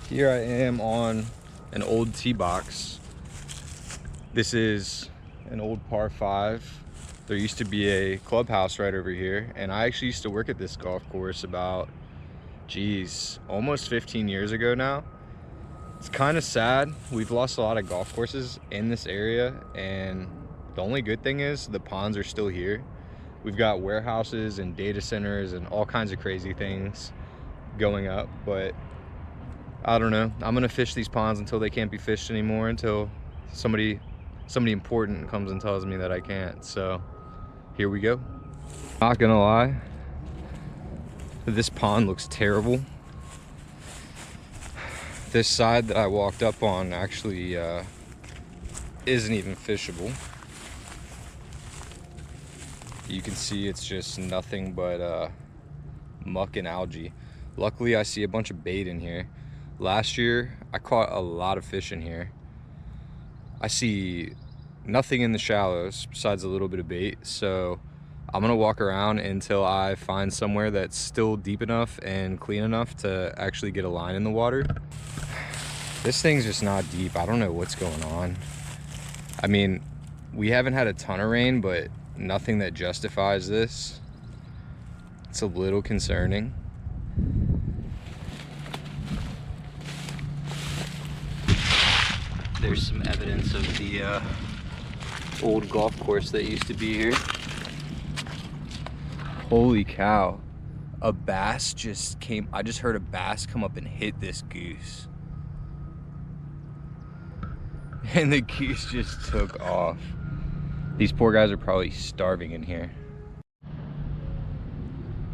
Here I am on an old tee box. This is an old par 5. There used to be a clubhouse right over here, and I actually used to work at this golf course about, geez, almost 15 years ago now. It's kind of sad. We've lost a lot of golf courses in this area, and the only good thing is the ponds are still here. We've got warehouses and data centers and all kinds of crazy things going up, but I don't know. I'm gonna fish these ponds until they can't be fished anymore, until somebody important comes and tells me that I can't. So here we go. Not gonna lie, this pond looks terrible. This side that I walked up on actually isn't even fishable. You can see it's just nothing but muck and algae. Luckily I see a bunch of bait in here. Last year I caught a lot of fish in here. I see nothing in the shallows besides a little bit of bait, so I'm gonna walk around until I find somewhere that's still deep enough and clean enough to actually get a line in the water. This thing's just not deep. I don't know what's going on. I mean, we haven't had a ton of rain, but nothing that justifies this. It's a little concerning. There's some evidence of the old golf course that used to be here. Holy cow. A bass just came. I just heard a bass come up and hit this goose. And the goose just took off. These poor guys are probably starving in here.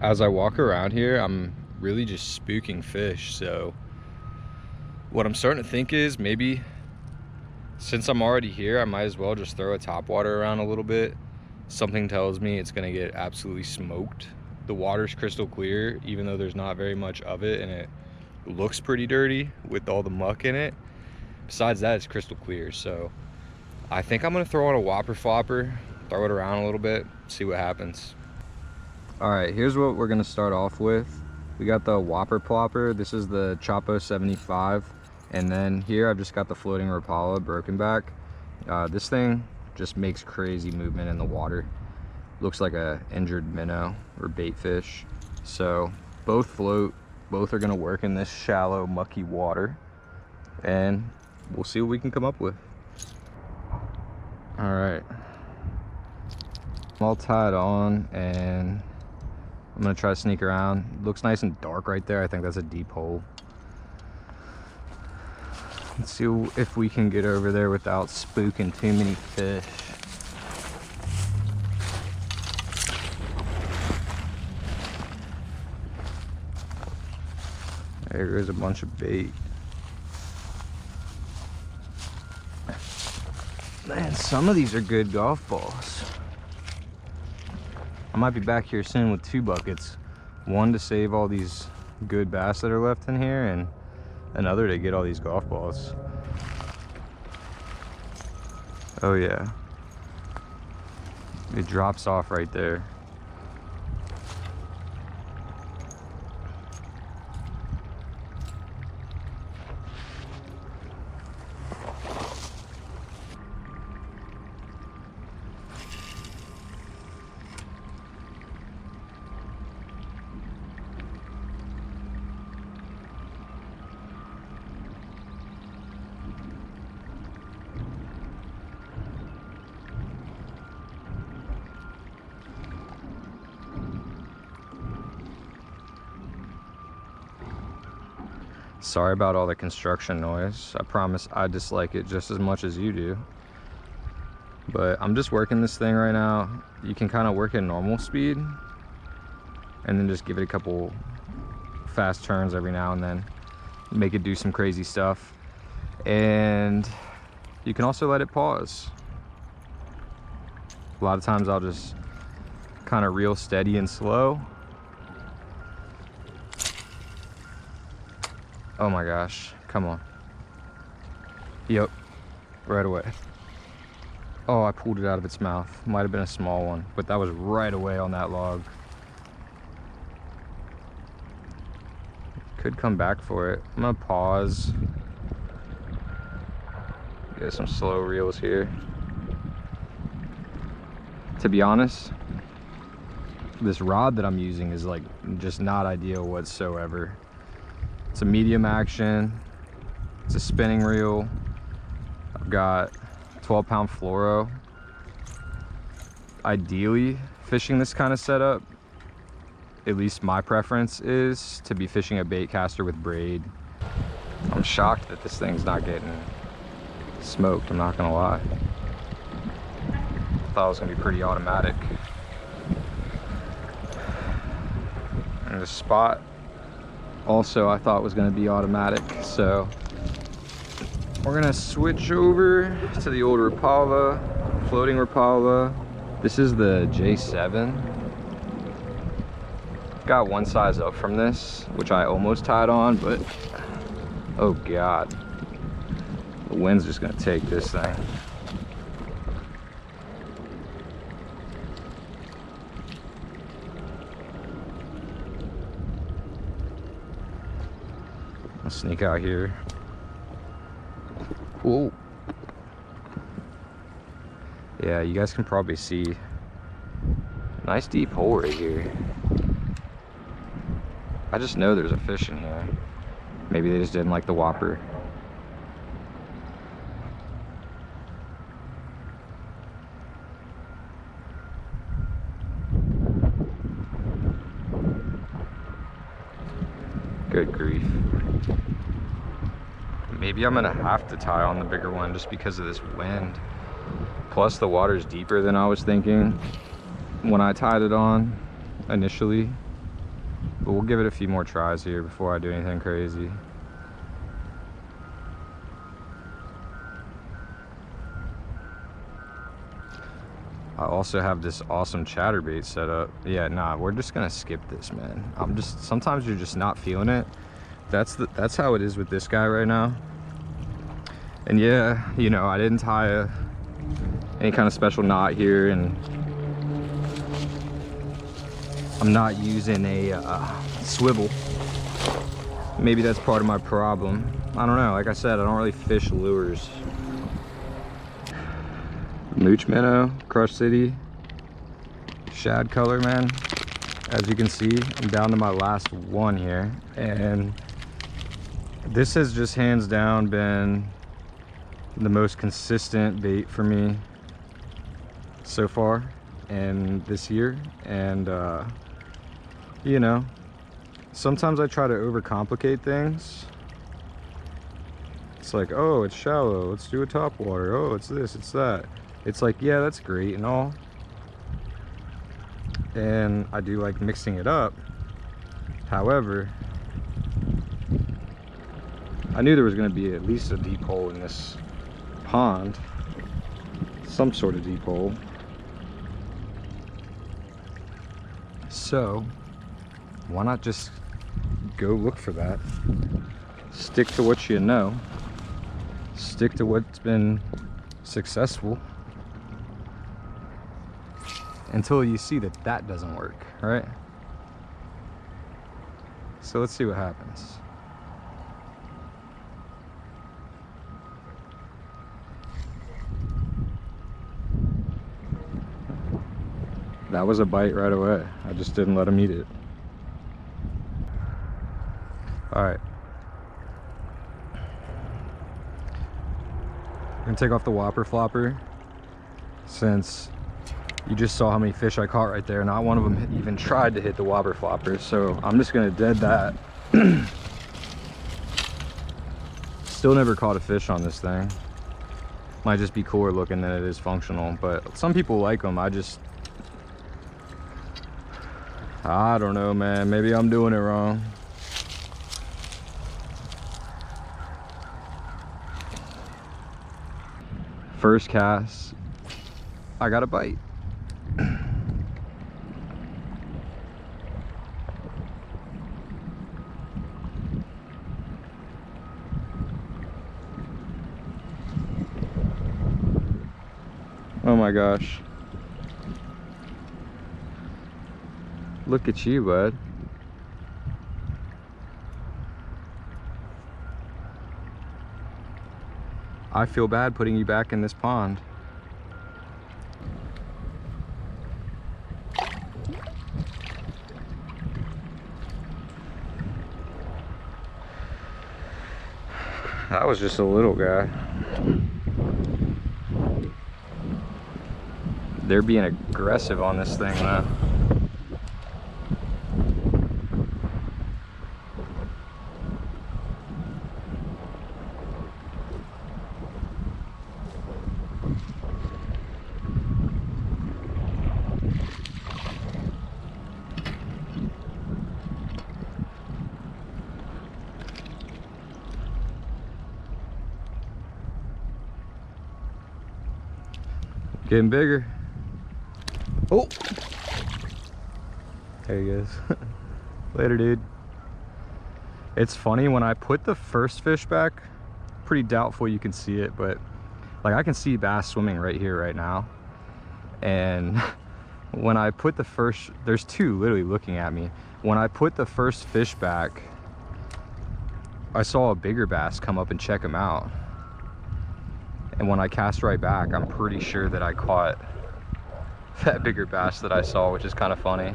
As I walk around here, I'm really just spooking fish. So what I'm starting to think is maybe since I'm already here, I might as well just throw a topwater around a little bit. Something tells me it's gonna get absolutely smoked. The water's crystal clear, even though there's not very much of it, and it looks pretty dirty with all the muck in it. Besides that, it's crystal clear. So I think I'm gonna throw on a whopper flopper, throw it around a little bit, see what happens. All right, here's what we're gonna start off with. We got the whopper plopper. This is the Chapo 75. And then here I've just got the floating Rapala broken back. This thing just makes crazy movement in the water. Looks like a injured minnow or bait fish. So both float, both are gonna work in this shallow, mucky water. And we'll see what we can come up with. All right, I'm all tied on and I'm gonna try to sneak around. Looks nice and dark right there. I think that's a deep hole. Let's see if we can get over there without spooking too many fish. There goes a bunch of bait. Man, some of these are good golf balls. I might be back here soon with 2 buckets. One to save all these good bass that are left in here, and another to get all these golf balls. Oh yeah. It drops off right there. Sorry about all the construction noise. I promise I dislike it just as much as you do. But I'm just working this thing right now. You can kind of work at normal speed and then just give it a couple fast turns every now and then. Make it do some crazy stuff. And you can also let it pause. A lot of times I'll just kind of reel steady and slow. Oh my gosh, come on. Yep, right away. Oh, I pulled it out of its mouth. Might have been a small one, but that was right away on that log. Could come back for it. I'm gonna pause. Get some slow reels here. To be honest, this rod that I'm using is like just not ideal whatsoever. It's a medium action. It's a spinning reel. I've got 12-pound fluoro. Ideally, fishing this kind of setup, at least my preference is to be fishing a bait caster with braid. I'm shocked that this thing's not getting smoked, I'm not gonna lie. I thought it was gonna be pretty automatic. And the spot also I thought was gonna be automatic, so we're gonna switch over to the old Rapala, floating Rapala. This is the J7. Got one size up from this, which I almost tied on, but oh god, the wind's just gonna take this thing. I'll sneak out here. Whoa. Yeah, you guys can probably see. Nice deep hole right here. I just know there's a fish in here. Maybe they just didn't like the whopper. Good grief. Maybe I'm gonna have to tie on the bigger one just because of this wind. Plus the water's deeper than I was thinking when I tied it on initially. But we'll give it a few more tries here before I do anything crazy. I also have this awesome chatterbait set up. Yeah, nah, we're just gonna skip this, man. Sometimes you're just not feeling it. That's how it is with this guy right now. And yeah, you know, I didn't tie any kind of special knot here, and I'm not using a swivel. Maybe that's part of my problem. I don't know, like I said, I don't really fish lures. Mooch minnow, Crush City, shad color, man. As you can see, I'm down to my last one here, and this has just hands down been the most consistent bait for me so far and this year. And you know, sometimes I try to overcomplicate things. It's like, oh, it's shallow, let's do a top water. Oh, it's this, it's that. It's like, yeah, that's great and all, and I do like mixing it up. However, I knew there was going to be at least a deep hole in this pond, some sort of deep hole. So why not just go look for that? Stick to what you know. Stick to what's been successful until you see that that doesn't work, right? So let's see what happens. That was a bite right away. I just didn't let him eat it. All right. I'm gonna take off the whopper flopper, since you just saw how many fish I caught right there. Not one of them even tried to hit the whopper flopper, so I'm just gonna dead that. Still never caught a fish on this thing. Might just be cooler looking than it is functional, but some people like them. I don't know, man. Maybe I'm doing it wrong. First cast, I got a bite. Oh my gosh. Look at you, bud. I feel bad putting you back in this pond. That was just a little guy. They're being aggressive on this thing though. Getting bigger. Oh, there he goes. Later, dude. It's funny, when I put the first fish back, pretty doubtful you can see it, but like I can see bass swimming right here right now. And when I put the first, there's two literally looking at me. When I put the first fish back, I saw a bigger bass come up and check him out. And when I cast right back, I'm pretty sure that I caught that bigger bass that I saw, which is kind of funny.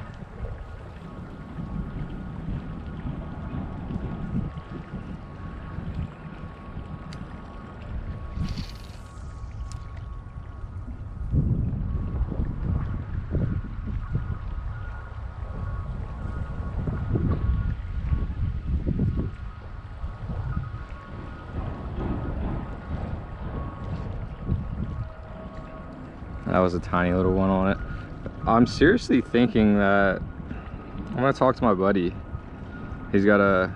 That was a tiny little one on it. I'm seriously thinking that I'm gonna talk to my buddy. He's got a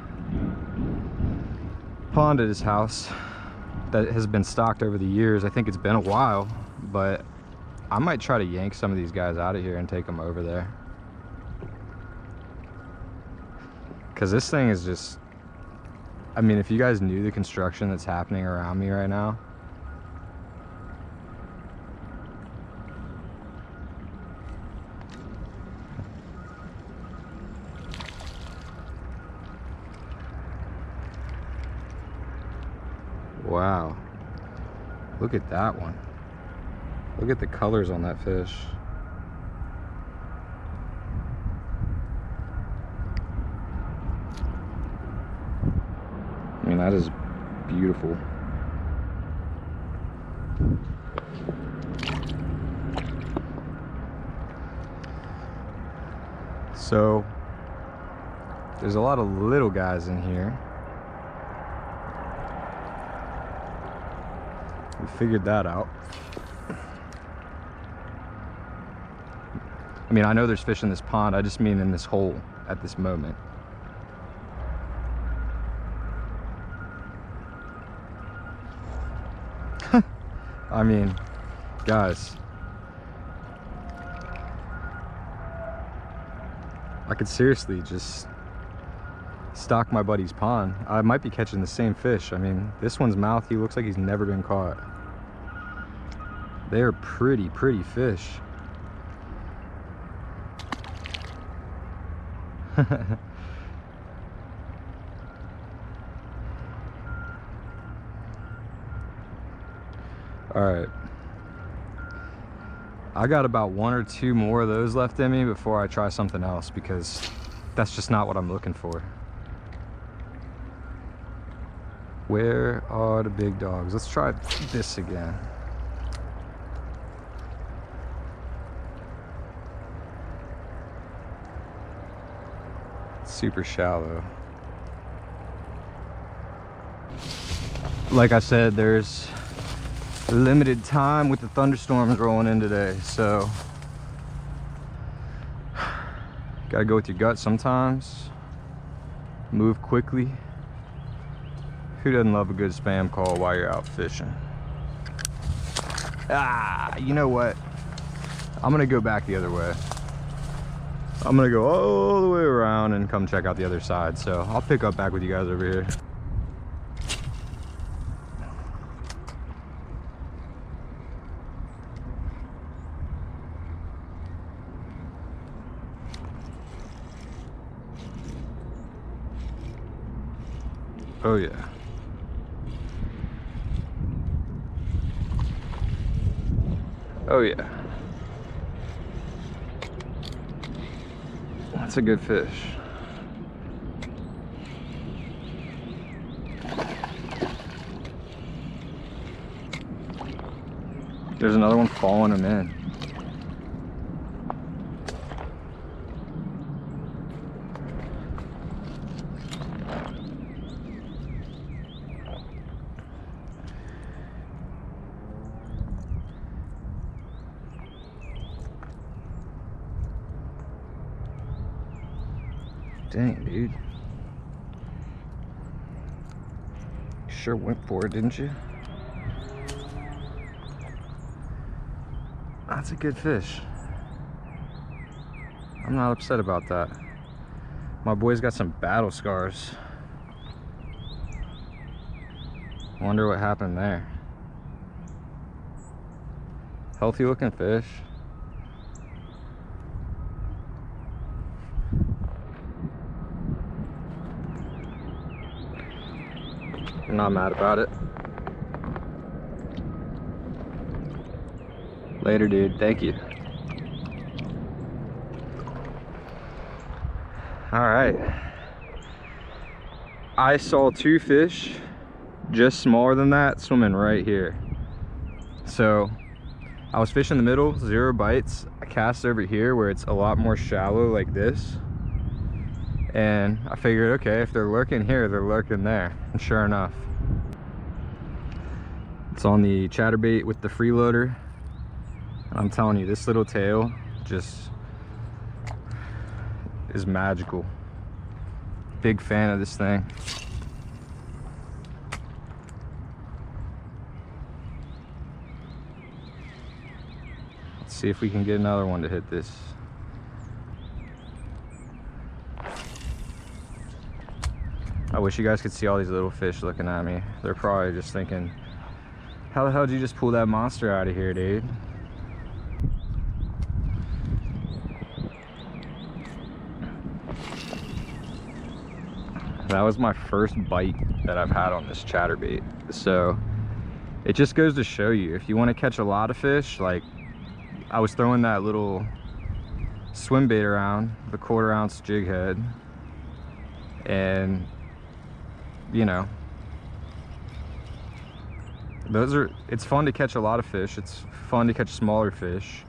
pond at his house that has been stocked over the years. I think it's been a while, but I might try to yank some of these guys out of here and take them over there. Cause this thing is just, I mean, if you guys knew the construction that's happening around me right now, wow, look at that one. Look at the colors on that fish. I mean, that is beautiful. So there's a lot of little guys in here. We figured that out. I mean, I know there's fish in this pond. I just mean in this hole at this moment. I mean, guys, I could seriously just stock my buddy's pond. I might be catching the same fish. I mean, this one's mouth, he looks like he's never been caught. They're pretty fish. All right, I got about 1 or 2 more of those left in me before I try something else, because that's just not what I'm looking for. Where are the big dogs? Let's try this again. Super shallow. Like I said, there's limited time with the thunderstorms rolling in today, so gotta go with your gut sometimes. Move quickly. Who doesn't love a good spam call while you're out fishing? Ah, you know what? I'm gonna go back the other way. I'm gonna go all the way around and come check out the other side. So I'll pick up back with you guys over here. Oh yeah. Oh yeah. That's a good fish. There's another one following him in. Dang, dude. You sure went for it, didn't you? That's a good fish. I'm not upset about that. My boy's got some battle scars. Wonder what happened there. Healthy looking fish. I'm not mad about it. Later, dude. Thank you. All right. I saw 2 fish, just smaller than that, swimming right here. So I was fishing in the middle, 0 bites. I cast over here where it's a lot more shallow like this. And I figured, okay, if they're lurking here, they're lurking there. And sure enough, it's on the chatterbait with the freeloader. And I'm telling you, this little tail just is magical. Big fan of this thing. Let's see if we can get another one to hit this. I wish you guys could see all these little fish looking at me. They're probably just thinking, how the hell did you just pull that monster out of here, dude? That was my first bite that I've had on this chatterbait. So it just goes to show you, if you want to catch a lot of fish, like I was throwing that little swim bait around, the 1/4 ounce jig head, and you know, it's fun to catch a lot of fish. It's fun to catch smaller fish.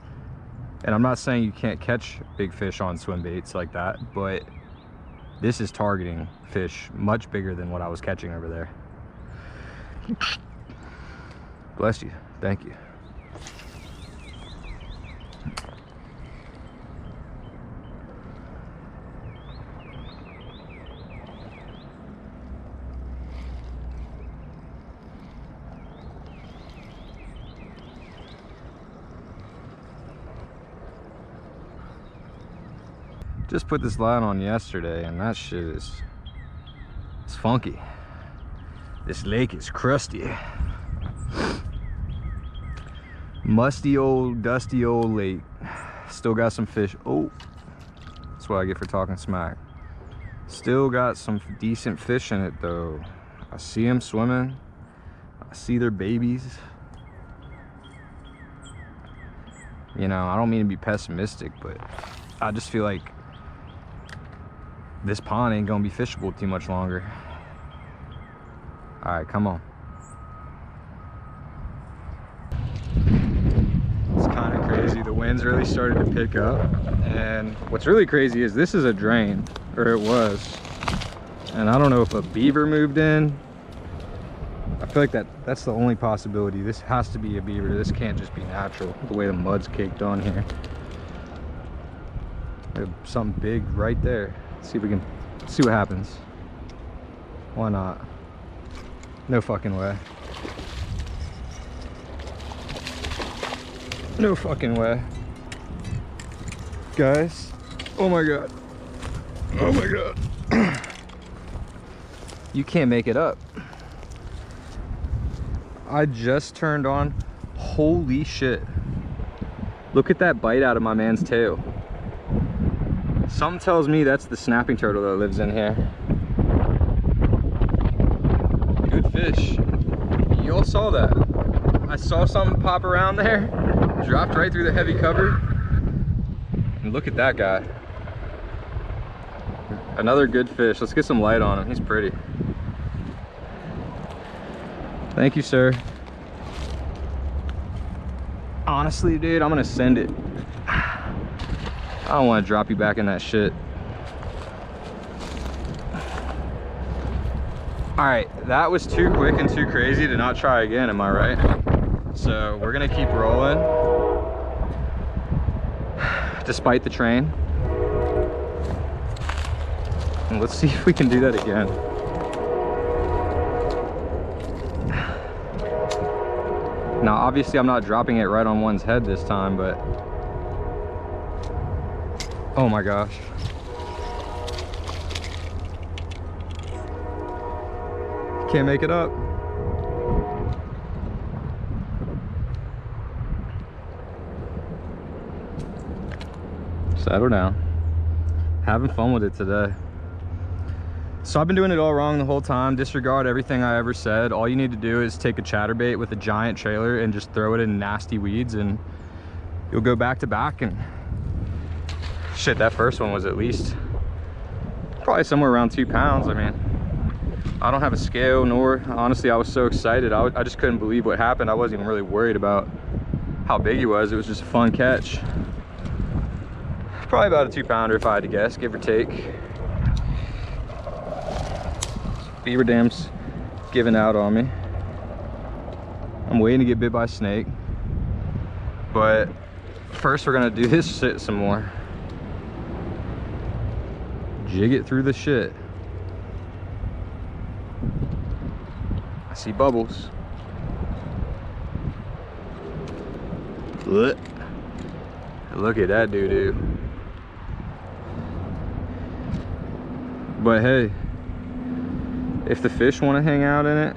And I'm not saying you can't catch big fish on swim baits like that, but this is targeting fish much bigger than what I was catching over there. Bless you. Thank you. Just put this line on yesterday and that shit it's funky. This lake is crusty. Musty old, dusty old lake. Still got some fish. Oh, that's what I get for talking smack. Still got some decent fish in it though. I see them swimming. I see their babies. You know, I don't mean to be pessimistic, but I just feel like this pond ain't gonna be fishable too much longer. All right, come on. It's kind of crazy. The wind's really started to pick up. And what's really crazy is this is a drain, or it was. And I don't know if a beaver moved in. I feel like that's the only possibility. This has to be a beaver. This can't just be natural, the way the mud's caked on here. There's something big right there. See if we can see what happens. Why not? No fucking way. No fucking way. Guys, oh my god. Oh my god. You can't make it up. I just turned on. Holy shit. Look at that bite out of my man's tail. Something tells me that's the snapping turtle that lives in here. Good fish. You all saw that. I saw something pop around there. Dropped right through the heavy cover. And look at that guy. Another good fish. Let's get some light on him. He's pretty. Thank you, sir. Honestly, dude, I'm gonna send it. I don't want to drop you back in that shit. All right, that was too quick and too crazy to not try again, am I right? So we're gonna keep rolling despite the train. And let's see if we can do that again. Now, obviously I'm not dropping it right on one's head this time, but oh my gosh. Can't make it up. Settle down. Having fun with it today. So I've been doing it all wrong the whole time. Disregard everything I ever said. All you need to do is take a chatterbait with a giant trailer and just throw it in nasty weeds, and you'll go back to back. And shit, that first one was at least probably somewhere around 2 pounds. I mean, I don't have a scale, nor honestly, I was so excited. I just couldn't believe what happened. I wasn't even really worried about how big he was. It was just a fun catch. Probably about a 2-pounder if I had to guess, give or take. Beaver dam's giving out on me. I'm waiting to get bit by a snake. But first we're gonna do this shit some more. Jig it through the shit. I see bubbles. Look at that doo-doo. But hey, if the fish want to hang out in it,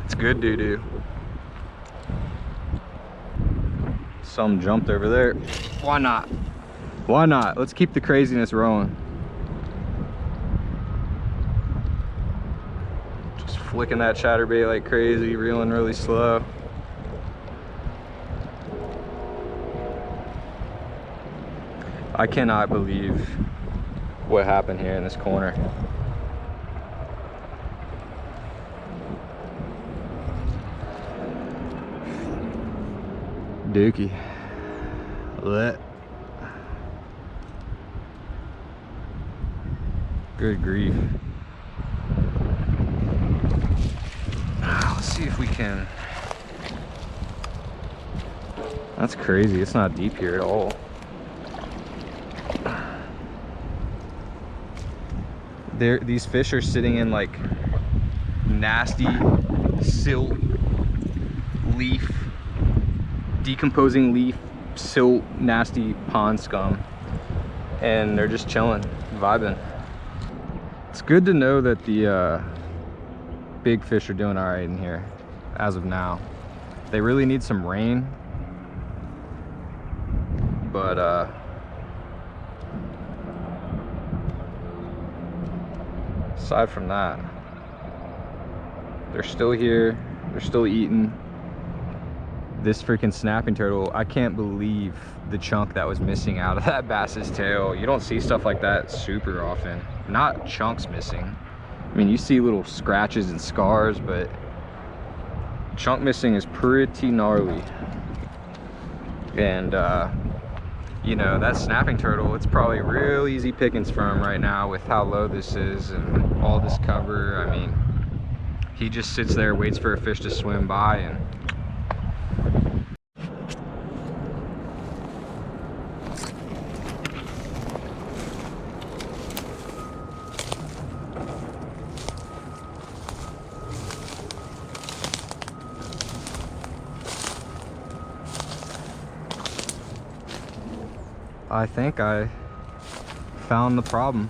it's good doo-doo. Some jumped over there. Why not? Why not? Let's keep the craziness rolling. Just flicking that chatterbait like crazy, reeling really slow. I cannot believe what happened here in this corner. Dookie. Lit. Good grief. Let's see if we can. That's crazy. It's not deep here at all. These fish are sitting in like nasty silt, leaf, decomposing leaf, silt, nasty pond scum, and they're just chilling, vibing. It's good to know that the big fish are doing all right in here as of now. They really need some rain, but aside from that, they're still here, they're still eating. This freaking snapping turtle, I can't believe the chunk that was missing out of that bass's tail. You don't see stuff like that super often. Not chunks missing. I mean, you see little scratches and scars, but chunk missing is pretty gnarly. And you know, that snapping turtle, it's probably real easy pickings for him right now with how low this is and all this cover. I mean, he just sits there, waits for a fish to swim by, and I think I found the problem.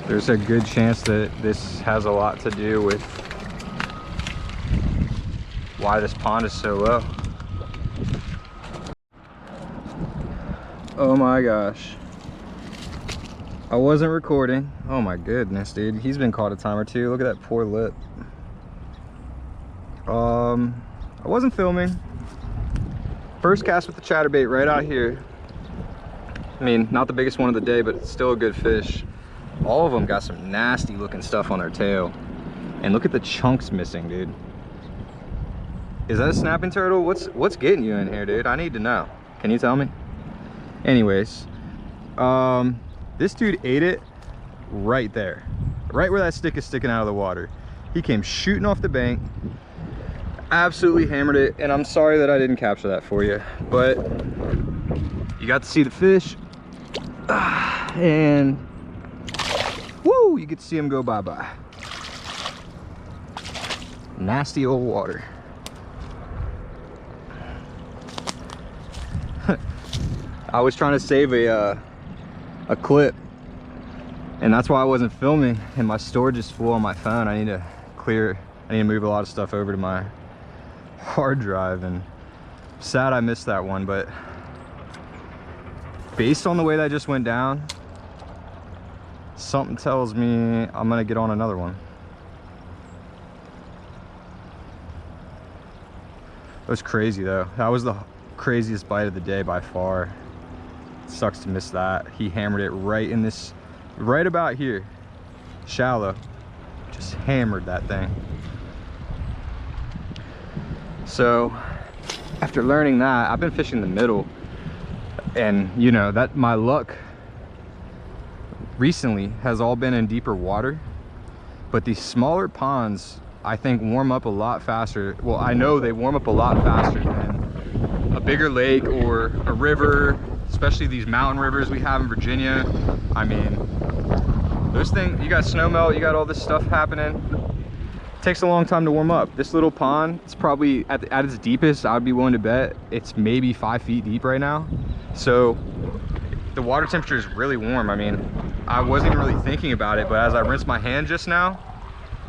There's a good chance that this has a lot to do with why this pond is so low. Oh my gosh. I wasn't recording. Oh my goodness, dude. He's been caught a time or two. Look at that poor lip. I wasn't filming. First cast with the chatterbait right out here. I mean, not the biggest one of the day, but it's still a good fish. All of them got some nasty looking stuff on their tail. And look at the chunks missing, dude. Is that a snapping turtle? What's getting you in here, dude? I need to know. Can you tell me? Anyways, this dude ate it right there. Right where that stick is sticking out of the water. He came shooting off the bank. Absolutely hammered it, and I'm sorry that I didn't capture that for you, but you got to see the fish, and woo, you get to see him go bye-bye. Nasty old water. I was trying to save a clip, and that's why I wasn't filming, and my storage is full on my phone. I need to move a lot of stuff over to my hard drive, and sad I missed that one, but based on the way that just went down, something tells me I'm gonna get on another one. That was crazy though. That was the craziest bite of the day by far. It sucks to miss that. He hammered it right about here, shallow. Just hammered that thing. So after learning that, I've been fishing the middle, and you know that my luck recently has all been in deeper water, but these smaller ponds I think warm up a lot faster. Well, I know they warm up a lot faster than a bigger lake or a river, especially these mountain rivers we have in Virginia. I mean, those things, you got snow melt, you got all this stuff happening. Takes a long time to warm up. This little pond, it's probably at its deepest, I would be willing to bet it's maybe 5 feet deep right now. So the water temperature is really warm. I mean, I wasn't even really thinking about it, but as I rinsed my hand just now,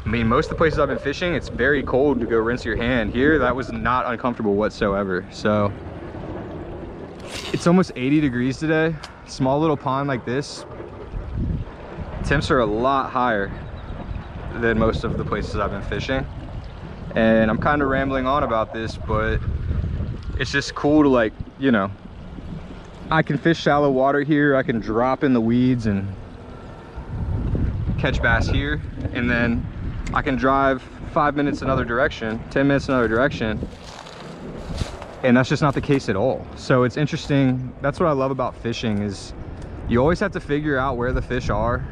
I mean, most of the places I've been fishing, it's very cold to go rinse your hand. Here, that was not uncomfortable whatsoever. So it's almost 80 degrees today. Small little pond like this, temps are a lot higher than most of the places I've been fishing. And I'm kind of rambling on about this, but it's just cool to, like, you know, I can fish shallow water here, I can drop in the weeds and catch bass here, and then I can drive 5 minutes another direction, 10 minutes another direction, and that's just not the case at all. So it's interesting. That's what I love about fishing, is you always have to figure out where the fish are,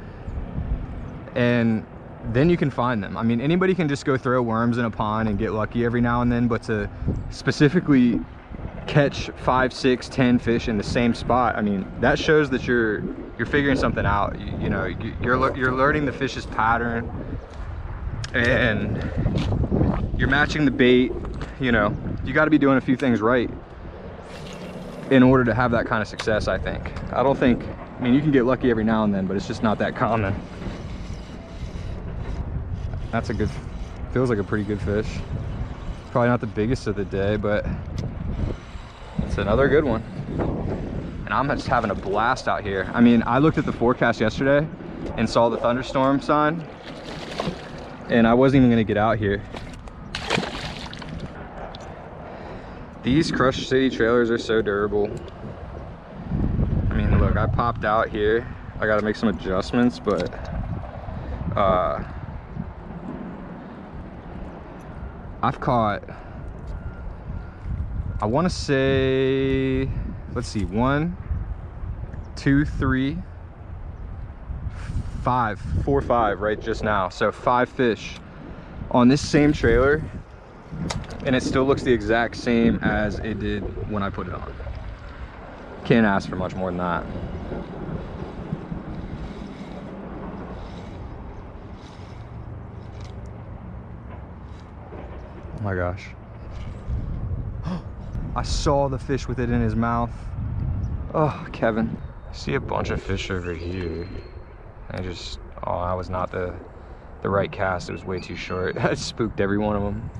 and then you can find them. I mean, anybody can just go throw worms in a pond and get lucky every now and then, but to specifically catch 5, 6, 10 fish in the same spot, I mean, that shows that you're figuring something out. You know, you're learning the fish's pattern, and you're matching the bait. You know, you got to be doing a few things right in order to have that kind of success, I think. I mean, you can get lucky every now and then, but it's just not that common. That's feels like a pretty good fish. Probably not the biggest of the day, but it's another good one. And I'm just having a blast out here. I mean, I looked at the forecast yesterday and saw the thunderstorm sign, and I wasn't even gonna get out here. These Crush City trailers are so durable. I mean, look, I popped out here. I gotta make some adjustments, but I've caught, I want to say, let's see, 1, 2, 3, 5, 4, 5 right just now. So 5 fish on this same trailer, and it still looks the exact same as it did when I put it on. Can't ask for much more than that. Oh my gosh. I saw the fish with it in his mouth. Oh, Kevin. I see a bunch of fish over here. I just, oh, that was not the right cast. It was way too short. I spooked every one of them.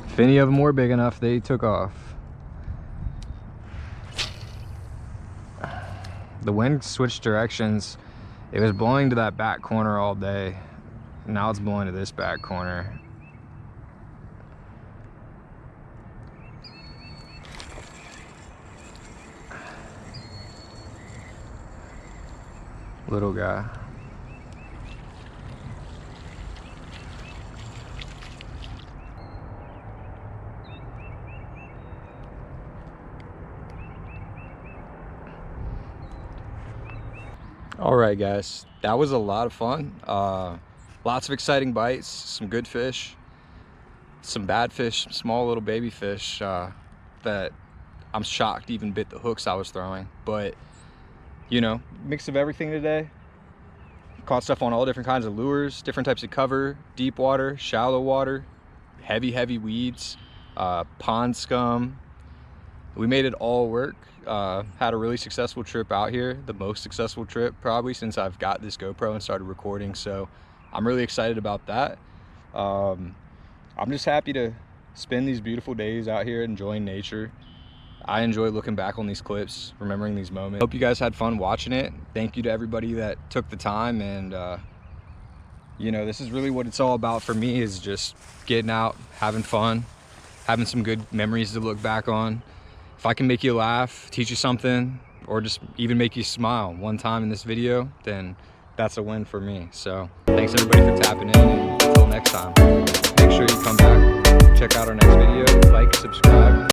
If any of them were big enough, they took off. The wind switched directions. It was blowing to that back corner all day. Now it's blowing to this back corner. Little guy. All right, guys, that was a lot of fun. Lots of exciting bites, some good fish, some bad fish, some small little baby fish that I'm shocked even bit the hooks I was throwing. But, you know, mix of everything today. Caught stuff on all different kinds of lures, different types of cover, deep water, shallow water, heavy weeds, pond scum. We made it all work. Had a really successful trip out here, the most successful trip probably since I've got this GoPro and started recording, so I'm really excited about that. I'm just happy to spend these beautiful days out here enjoying nature. I enjoy looking back on these clips, remembering these moments. Hope you guys had fun watching it. Thank you to everybody that took the time, and you know, this is really what it's all about for me, is just getting out, having fun, having some good memories to look back on. If I can make you laugh, teach you something, or just even make you smile one time in this video, then that's a win for me. So thanks everybody for tapping in, and until next time, make sure you come back, check out our next video, like, subscribe.